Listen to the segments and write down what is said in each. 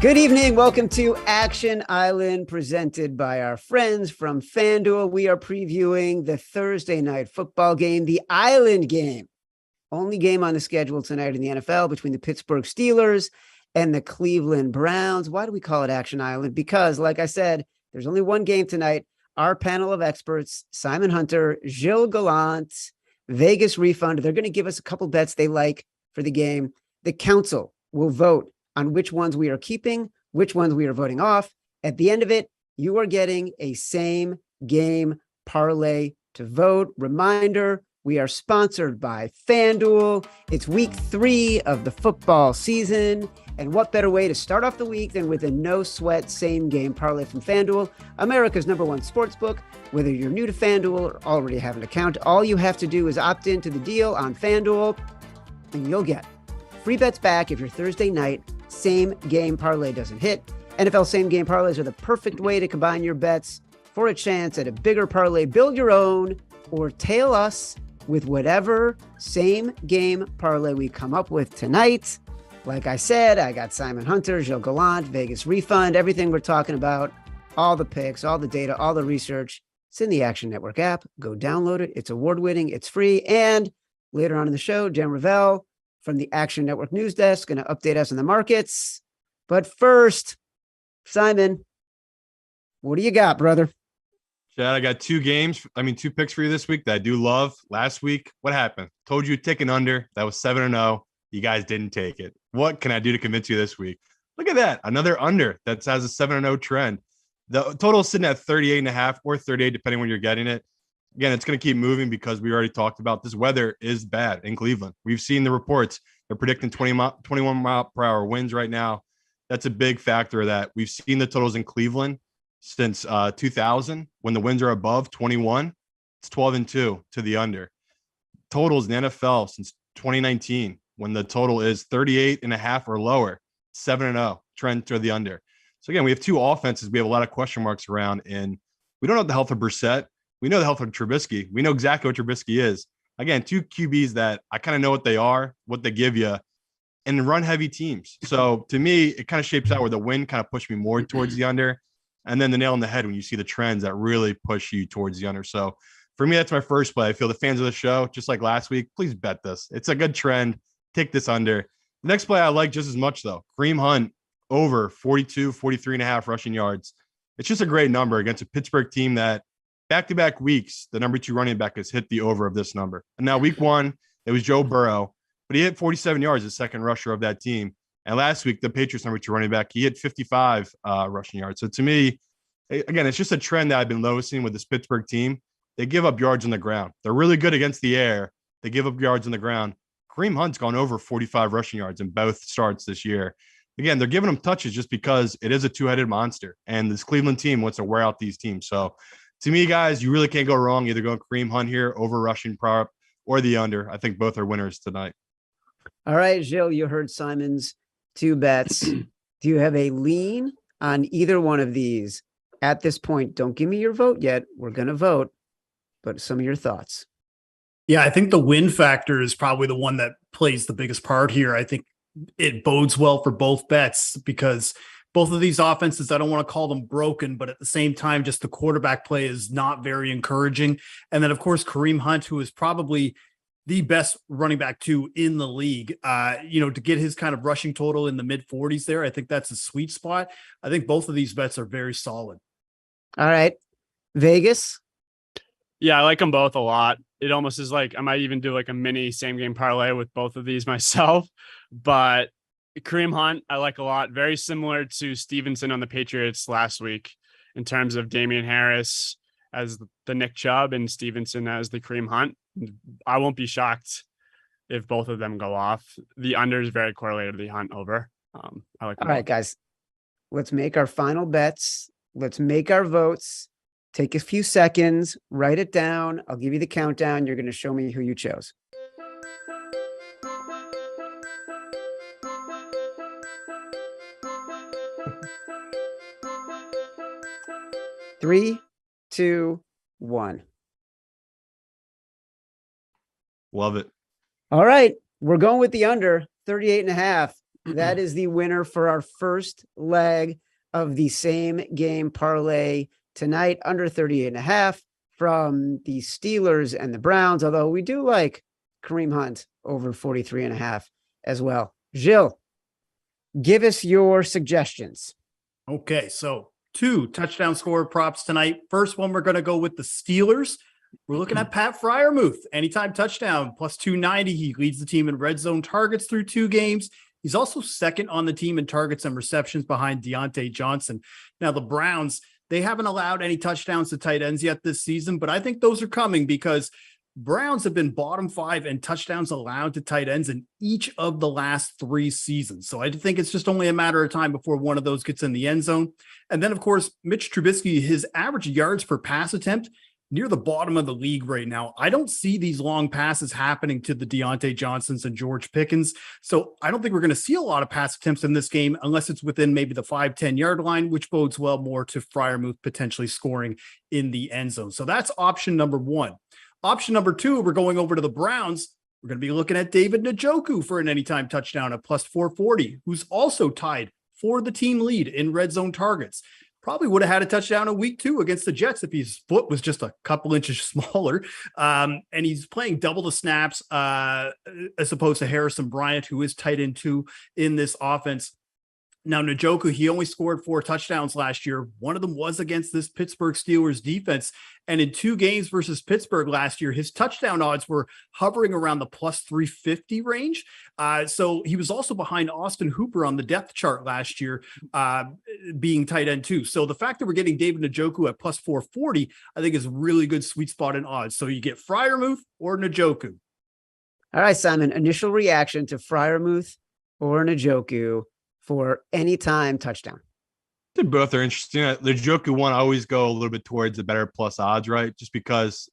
Good evening. Welcome to Action Island, presented by our friends from FanDuel. We are previewing the Thursday night football game, the Island game. Only game on the schedule tonight in the NFL between the Pittsburgh Steelers and the Cleveland Browns. Why do we call it Action Island? Because, like I said, there's only one game tonight. Our panel of experts, Simon Hunter, Gilles Gallant, Vegas Refund, they're going to give us a couple bets they like for the game. The council will vote on which ones we are keeping, which ones we are voting off. At the end of it, you are getting a same game parlay to vote. Reminder, we are sponsored by FanDuel. It's week 3 of the football season. And what better way to start off the week than with a no sweat same game parlay from FanDuel, America's #1 sportsbook. Whether you're new to FanDuel or already have an account, all you have to do is opt into the deal on FanDuel and you'll get free bets back if your Thursday night same game parlay doesn't hit. NFL same game parlays are the perfect way to combine your bets for a chance at a bigger parlay. Build your own or tail us with whatever same game parlay we come up with tonight. Like I said, I got Simon Hunter, Gilles Gallant, Vegas Refund, everything we're talking about, all the picks, all the data, all the research. It's in the Action Network app. Go download it. It's award-winning. It's free. And later on in the show, Jen Ravel from the Action Network News Desk going to update us on the markets. But first, Simon, what do you got, brother? Chad, I got two picks for you this week that I do love. Last week, what happened? Told you to take an under. That was 7-0. You guys didn't take it. What can I do to convince you this week? Look at that. Another under that has a 7-0 trend. The total is sitting at 38.5 or 38, depending when you're getting it. Again, it's going to keep moving because we already talked about this weather is bad in Cleveland. We've seen the reports. They're predicting 21 mile per hour winds right now. That's a big factor of that. We've seen the totals in Cleveland since 2000 when the winds are above 21. It's 12-2 to the under. Totals in the NFL since 2019 when the total is 38.5 or lower, 7-0 trend to the under. So again, we have two offenses we have a lot of question marks around, and we don't know the health of Brissett. We know the health of Trubisky. We know exactly what Trubisky is. Again, two QBs that I kind of know what they are, what they give you, and run-heavy teams. So to me, it kind of shapes out where the wind kind of pushed me more towards the under, and then the nail on the head when you see the trends that really push you towards the under. So for me, that's my first play. I feel the fans of the show, just like last week, please bet this. It's a good trend. Take this under. The next play I like just as much, though. Kareem Hunt over 43.5 rushing yards. It's just a great number against a Pittsburgh team that back-to-back weeks, the number 2 running back has hit the over of this number. And now week 1, it was Joe Burrow, but he hit 47 yards, the second rusher of that team. And last week, the Patriots number 2 running back, he hit 55 rushing yards. So to me, again, it's just a trend that I've been noticing with this Pittsburgh team. They give up yards on the ground. They're really good against the air. They give up yards on the ground. Kareem Hunt's gone over 45 rushing yards in both starts this year. Again, they're giving him touches just because it is a two-headed monster. And this Cleveland team wants to wear out these teams. So to me, guys, you really can't go wrong either going Kareem Hunt here over rushing prop or the under. I think both are winners tonight. All right, Gilles, you heard Simon's 2 bets. Do you have a lean on either one of these at this point? Don't give me your vote yet. We're going to vote, but some of your thoughts. Yeah, I think the win factor is probably the one that plays the biggest part here. I think it bodes well for both bets because both of these offenses, I don't want to call them broken, but at the same time, just the quarterback play is not very encouraging. And then, of course, Kareem Hunt, who is probably the best running back 2 in the league, to get his kind of rushing total in the mid-40s there, I think that's a sweet spot. I think both of these bets are very solid. All right. Vegas? Yeah, I like them both a lot. It almost is like I might even do like a mini same game parlay with both of these myself. But Kareem Hunt, I like a lot. Very similar to Stevenson on the Patriots last week in terms of Damian Harris as the Nick Chubb and Stevenson as the Kareem Hunt. I won't be shocked if both of them go off. The under is very correlated to the Hunt over. I like. All right, guys, let's make our final bets. Let's make our votes. Take a few seconds, write it down. I'll give you the countdown. You're going to show me who you chose. Three, 2, 1. Love it. All right. We're going with the under 38.5. That is the winner for our first leg of the same game parlay tonight, under 38.5 from the Steelers and the Browns. Although we do like Kareem Hunt over 43.5 as well. Gilles, give us your suggestions. Okay, so 2 touchdown score props tonight. First one, we're going to go with the Steelers. We're looking at Pat Freiermuth, anytime touchdown, plus 290. He leads the team in red zone targets through 2 games. He's also second on the team in targets and receptions behind Deontay Johnson. Now, the Browns, they haven't allowed any touchdowns to tight ends yet this season, but I think those are coming because Browns have been bottom 5 in touchdowns allowed to tight ends in each of the last 3 seasons. So I think it's just only a matter of time before one of those gets in the end zone. And then, of course, Mitch Trubisky, his average yards per pass attempt near the bottom of the league right now. I don't see these long passes happening to the Deontay Johnsons and George Pickens. So I don't think we're going to see a lot of pass attempts in this game unless it's within maybe the 5-10 yard line, which bodes well more to Freiermuth potentially scoring in the end zone. So that's option number 1. Option number 2, we're going over to the Browns. We're going to be looking at David Njoku for an anytime touchdown at plus 440, who's also tied for the team lead in red zone targets. Probably would have had a touchdown in week 2 against the Jets if his foot was just a couple inches smaller. And he's playing double the snaps as opposed to Harrison Bryant, who is tight end 2 in this offense. Now, Njoku, he only scored 4 touchdowns last year. One of them was against this Pittsburgh Steelers defense. And in 2 games versus Pittsburgh last year, his touchdown odds were hovering around the plus 350 range. So he was also behind Austin Hooper on the depth chart last year, being tight end 2. So the fact that we're getting David Njoku at plus 440, I think is a really good sweet spot in odds. So you get Freiermuth or Njoku. All right, Simon, initial reaction to Freiermuth or Njoku for anytime touchdown. They both are interesting. The Njoku one, I always go a little bit towards the better plus odds, right? Just because,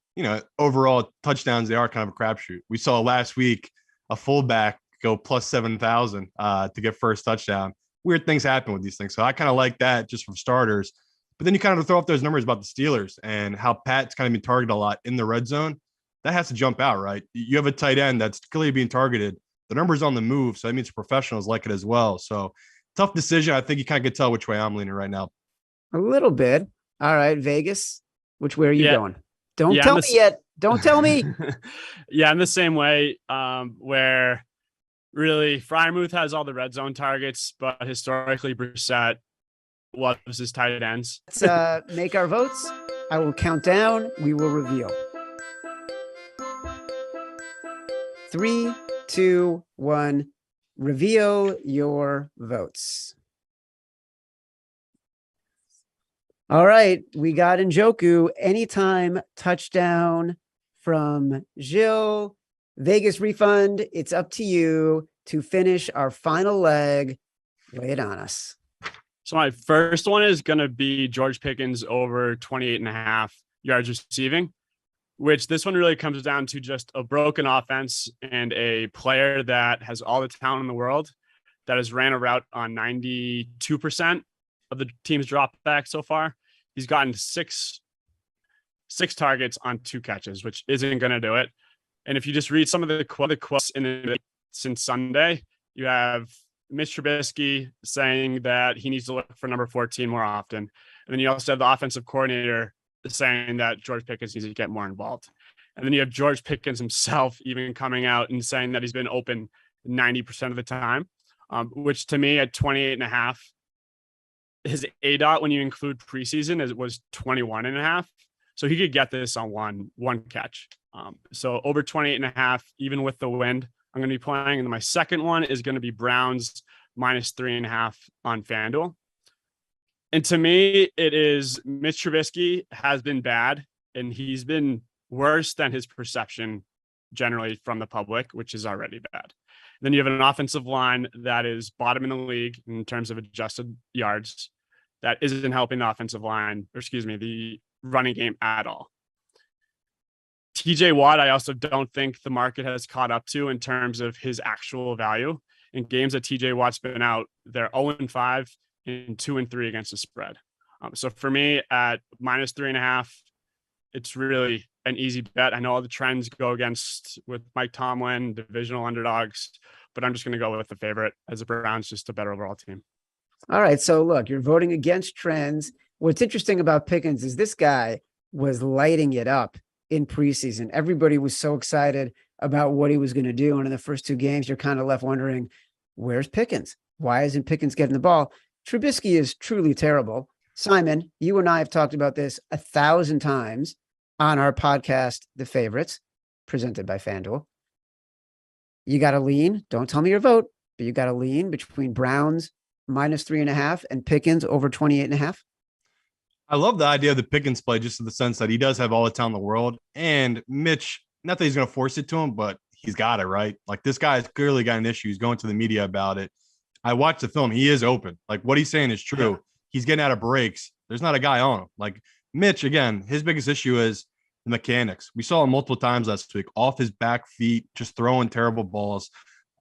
overall touchdowns, they are kind of a crapshoot. We saw last week a fullback go plus 7,000 to get first touchdown. Weird things happen with these things. So I kind of like that just from starters. But then you kind of throw up those numbers about the Steelers and how Pat's kind of been targeted a lot in the red zone. That has to jump out, right? You have a tight end that's clearly being targeted. The number's on the move, so that means professionals like it as well. So tough decision. I think you kind of can tell which way I'm leaning right now. A little bit. All right, Vegas, which way are you going? Don't tell me yet. Don't tell me. Yeah, in the same way where really Freiermuth has all the red zone targets, but historically Brissett loves his tight ends. Let's make our votes. I will count down. We will reveal. 3, 2, 1. Reveal your votes. All right. We got Njoku. Anytime touchdown from Gilles. Vegas Refund. It's up to you to finish our final leg. Lay it on us. So my first one is going to be George Pickens over 28.5 yards receiving, which this one really comes down to just a broken offense and a player that has all the talent in the world that has ran a route on 92% of the team's drop back so far. He's gotten six targets on 2 catches, which isn't going to do it. And if you just read some of the quotes since Sunday, you have Mitch Trubisky saying that he needs to look for number 14 more often. And then you also have the offensive coordinator saying that George Pickens needs to get more involved. And then you have George Pickens himself even coming out and saying that he's been open 90% of the time, which to me at 28.5, his ADOT when you include preseason was 21.5. So he could get this on one catch. So over 28.5, even with the wind, I'm going to be playing. And then my second one is going to be Browns minus 3.5 on FanDuel. And to me, it is Mitch Trubisky has been bad, and he's been worse than his perception generally from the public, which is already bad. Then you have an offensive line that is bottom in the league in terms of adjusted yards. That isn't helping the offensive line, the running game at all. TJ Watt, I also don't think the market has caught up to in terms of his actual value. In games that TJ Watt's been out, they're 0-5 and 2-3 against the spread. So for me at minus 3.5, it's really an easy bet. I know all the trends go against with Mike Tomlin, divisional underdogs, but I'm just going to go with the favorite as the Browns, just a better overall team. All right. So look, you're voting against trends. What's interesting about Pickens is this guy was lighting it up in preseason. Everybody was so excited about what he was going to do. And in the first 2 games, you're kind of left wondering, where's Pickens? Why isn't Pickens getting the ball? Trubisky is truly terrible. Simon, you and I have talked about this 1,000 times on our podcast, The Favorites, presented by FanDuel. You got to lean. Don't tell me your vote, but you got to lean between Browns -3.5 and Pickens over 28.5. I love the idea of the Pickens play, just in the sense that he does have all the talent in the world. And Mitch, not that he's going to force it to him, but he's got it, right? Like, this guy's clearly got an issue. He's going to the media about it. I watched the film. He is open. Like, what he's saying is true. Yeah. He's getting out of breaks. There's not a guy on him. Like, Mitch, again, his biggest issue is the mechanics. We saw him multiple times last week, off his back feet, just throwing terrible balls.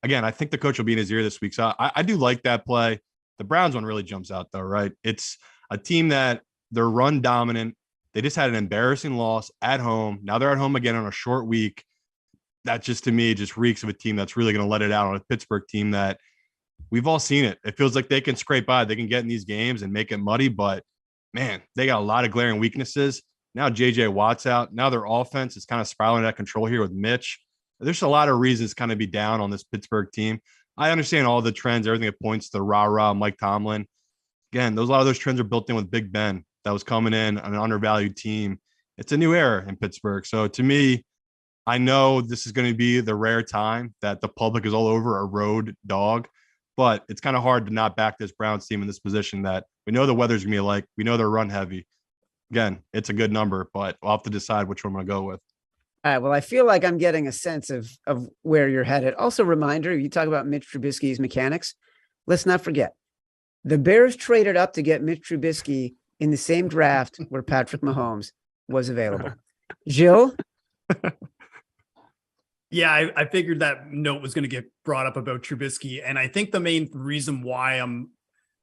Again, I think the coach will be in his ear this week. So I do like that play. The Browns one really jumps out, though, right? It's a team that they're run dominant. They just had an embarrassing loss at home. Now they're at home again on a short week. That just, to me, just reeks of a team that's really going to let it out on a Pittsburgh team that we've all seen it. It feels like they can scrape by. They can get in these games and make it muddy, but man, they got a lot of glaring weaknesses. Now JJ Watt's out. Now their offense is kind of spiraling out of control here with Mitch. There's a lot of reasons to kind of be down on this Pittsburgh team. I understand all the trends, everything that points to rah-rah Mike Tomlin. Again, a lot of those trends are built in with Big Ben that was coming in on an undervalued team. It's a new era in Pittsburgh. So to me, I know this is going to be the rare time that the public is all over a road dog, but it's kind of hard to not back this Browns team in this position that we know the weather's going to be like. We know they're run heavy. Again, it's a good number, but I'll have to decide which one I'm going to go with. All right. Well, I feel like I'm getting a sense of where you're headed. Also, reminder, you talk about Mitch Trubisky's mechanics. Let's not forget, the Bears traded up to get Mitch Trubisky in the same draft where Patrick Mahomes was available. Gilles? Yeah, I figured that note was going to get brought up about Trubisky. And I think the main reason why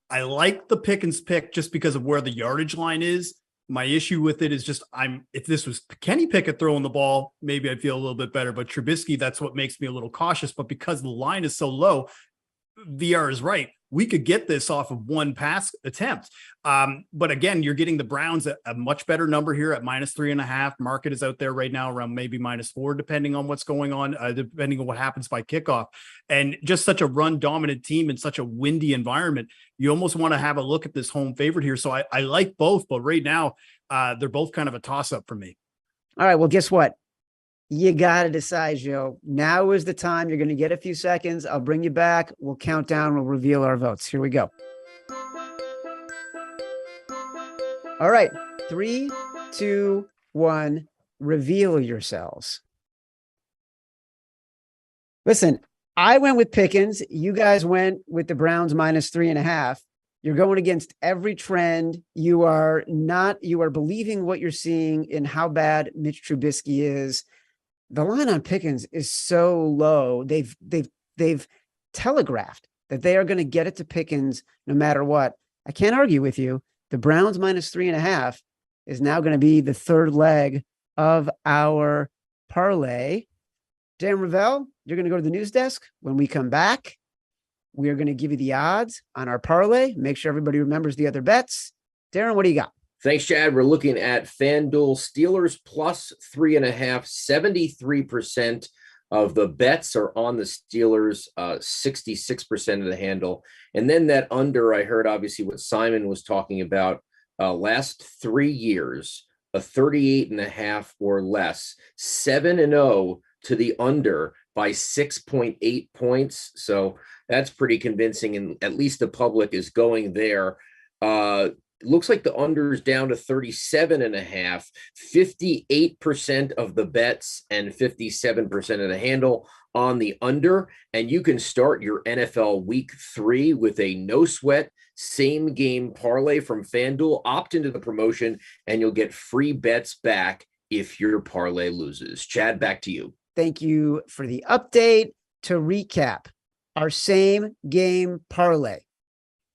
I like the Pickens pick just because of where the yardage line is. My issue with it is just if this was Kenny Pickett throwing the ball, maybe I'd feel a little bit better. But Trubisky, that's what makes me a little cautious. But because the line is so low, VR is right. We could get this off of one pass attempt. But again, you're getting the Browns at a much better number here at -3.5. Market is out there right now around maybe -4, depending on what's going on, depending on what happens by kickoff. And just such a run dominant team in such a windy environment, you almost want to have a look at this home favorite here. So I like both, but right now they're both kind of a toss up for me. All right. Well, guess what? You got to decide, Joe. Now is the time. You're going to get a few seconds. I'll bring you back. We'll count down. We'll reveal our votes. Here we go. All right. 3, 2, 1. Reveal yourselves. Listen, I went with Pickens. You guys went with the Browns -3.5. You're going against every trend. You are believing what you're seeing in how bad Mitch Trubisky is. The line on Pickens is so low. They've telegraphed that they are going to get it to Pickens no matter what. I can't argue with you. The Browns -3.5 is now going to be the third leg of our parlay. Dan Ravel, you're going to go to the news desk. When we come back, we are going to give you the odds on our parlay. Make sure everybody remembers the other bets. Darren, what do you got? Thanks, Chad. We're looking at FanDuel Steelers +3.5. 73% of the bets are on the Steelers, 66% of the handle. And then that under, I heard obviously what Simon was talking about, last 3 years, a 38.5 or less, 7-0 to the under by 6.8 points. So that's pretty convincing. And at least the public is going there. Looks like the under is down to 37.5, 58% of the bets and 57% of the handle on the under. And you can start your NFL week 3 with a no sweat same game parlay from FanDuel. Opt into the promotion and you'll get free bets back if your parlay loses. Chad, back to you. Thank you for the update. To recap, our same game parlay.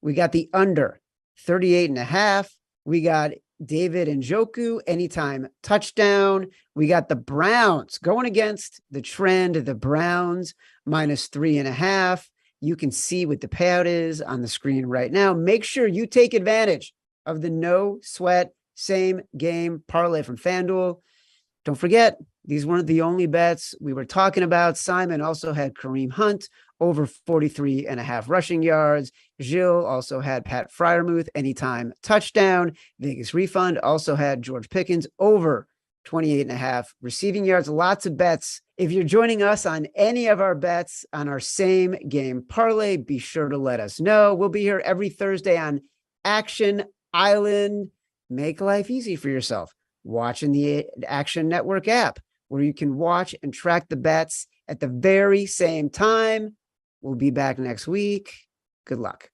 We got the under 38.5. We got David Njoku, anytime touchdown. We got the Browns going against the trend. The Browns -3.5. You can see what the payout is on the screen right now. Make sure you take advantage of the no sweat same game parlay from FanDuel. Don't forget, these weren't the only bets we were talking about. Simon also had Kareem Hunt over 43.5 rushing yards. Gilles also had Pat Freiermuth anytime touchdown. Vegas Refund also had George Pickens over 28.5 receiving yards. Lots of bets. If you're joining us on any of our bets on our same game parlay, be sure to let us know. We'll be here every Thursday on Action Island. Make life easy for yourself. Watching the Action Network app, where you can watch and track the bets at the very same time. We'll be back next week. Good luck.